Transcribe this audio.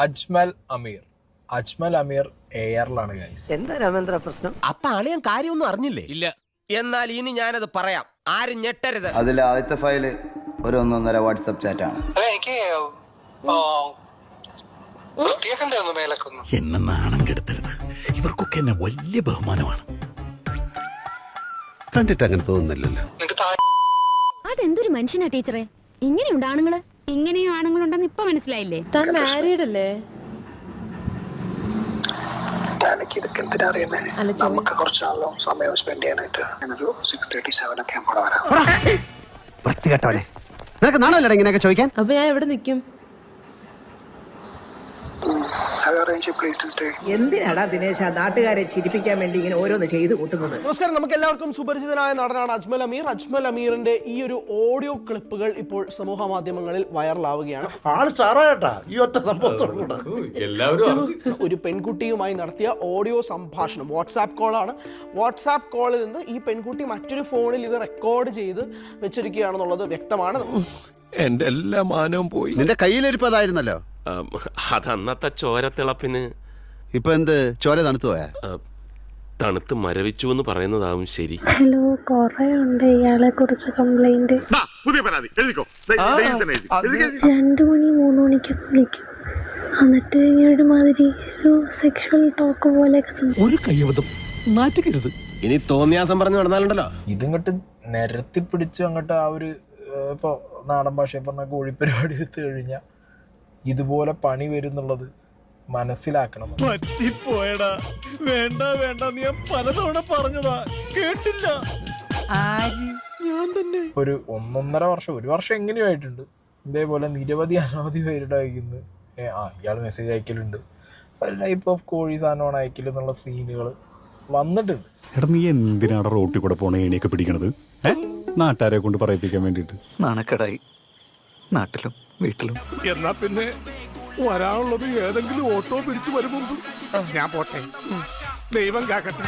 അജ്മൽ അമീർ എയറിലാണ് guys. എന്താ രാമേന്ദ്ര പ്രശ്നം? അപ്പൊ അളിയൻ കാര്യമൊന്നും അറിഞ്ഞില്ലേ? ഇല്ല. എന്നാൽ ഇനി ഞാനത് പറയാം, ആരും ഞെട്ടരുത്. അതിൽ ആദ്യത്തെ ഫയല് ഒരു 1.5 വാട്സപ്പ് ചാറ്റാണ്. എന്നെ നാണം കെടുത്തരുത്. ഇവർക്കൊക്കെ എന്നെ വലിയ ബഹുമാനമാണ്. കണ്ടിട്ട് അങ്ങനെ തോന്നുന്നില്ലല്ലോ. അതെന്തൊരു മനുഷ്യനാ ടീച്ചറെ, ഇങ്ങനെയുണ്ട് ആണുങ്ങള്? ഇങ്ങനെയും ആണുങ്ങളുണ്ടെന്ന് ഇപ്പൊ മനസ്സിലായില്ലേ? താൻ മാരീഡ് അല്ലേ? നിനക്ക് നാണല്ലോ ഇങ്ങനെയൊക്കെ ചോദിക്കാൻ? അപ്പൊ ഞാൻ എവിടെ നിൽക്കും? എന്തിനാടാ ദിനേശ നാട്ടുകാരെ ചിരിപ്പിക്കാൻ വേണ്ടി ഇങ്ങനെ ഓരോന്ന് ചെയ്തു കൂട്ടുന്നത്? നമസ്കാരം, നമുക്ക് എല്ലാവർക്കും സുപരിചിതനായ നടനാണ് അജ്മൽ അമീറിന്റെ ഈ ഒരു ഓഡിയോ ക്ലിപ്പുകൾ ഇപ്പോൾ സമൂഹ മാധ്യമങ്ങളിൽ വൈറലാവുകയാണ്. ഒരു പെൺകുട്ടിയുമായി നടത്തിയ ഓഡിയോ സംഭാഷണം, വാട്സാപ്പ് കോളാണ്. വാട്സാപ്പ് കോളിൽ നിന്ന് ഈ പെൺകുട്ടി മറ്റൊരു ഫോണിൽ ഇത് റെക്കോർഡ് ചെയ്ത് വെച്ചിരിക്കുകയാണെന്നുള്ളത് വ്യക്തമാണ്. എന്റെ എല്ലാ മാനവും പോയി. നിന്റെ കയ്യിലിരിപ്പതായിരുന്നല്ലോ. അതന്നത്തെ ചോരത്തിളപ്പിന്. ഇപ്പൊ എന്ത്, ചോര തണുത്തു പോയാ? തണുത്ത് മരവിച്ചു എന്ന് പറയുന്നതാവും ശരി. ഹലോ, കൊറേ ഉണ്ട് ഇയാളെ കുറിച്ച് കംപ്ലൈന്റ്. 2 മണി 3 മണിക്കൊക്കെ വിളിക്കും. എന്നിട്ട് ഒരുമാതിരി ഒരു സെക്ഷൽ ടോക്ക് പോലെയൊക്കെ. ഒരു കയ്യബദ്ധം നാറ്റുകരുത്. ഇനി തോന്നിയാസം പറഞ്ഞു നടന്നാലുണ്ടല്ലോ. ഇതിങ്ങോട്ട് നിരത്തി പിടിച്ച് അങ്ങോട്ട് ആ ഒരു ഇപ്പൊ നാടൻ ഭാഷയെ പറഞ്ഞ കോഴിപ്പരിപാടി എടുത്തു കഴിഞ്ഞാൽ ഇതുപോലെ പണി വരുന്നുള്ളത് മനസ്സിലാക്കണം. പറ്റിപ്പോയടാ. വേണ്ട വേണ്ട, ഞാൻ പലതവണ പറഞ്ഞതാ, കേട്ടില്ല. ഞാൻ തന്നെ ഒരു 1.5 വർഷം 1 വർഷം എങ്ങനെയോ ആയിട്ടുണ്ട്. ഇതേപോലെ നിരവധി അനവധി പേരുടെ അയക്കുന്നു. ഇയാൾ മെസ്സേജ് അയക്കലുണ്ട്, ടൈപ്പ് ഓഫ് കോഴി സാധനമാണ് അയക്കൽ എന്നുള്ള സീനുകൾ വന്നിട്ടുണ്ട്. എടാ, നീ എന്തിനാണ് റോട്ടിൽ കൂടെ പോണ ഏണിയൊക്കെ പിടിക്കണത്? നാട്ടുകാരെ കൊണ്ട് പറയിപ്പിക്കാൻ വേണ്ടിട്ട്. നാണക്കടായി നാട്ടിലും വീട്ടിലും. എന്നാ പിന്നെ വരാനുള്ളത് ഏതെങ്കിലും ഓട്ടോ പിടിച്ചു വരും മുമ്പ് ഞാൻ പോട്ടെ. ദൈവം കാക്കട്ടെ.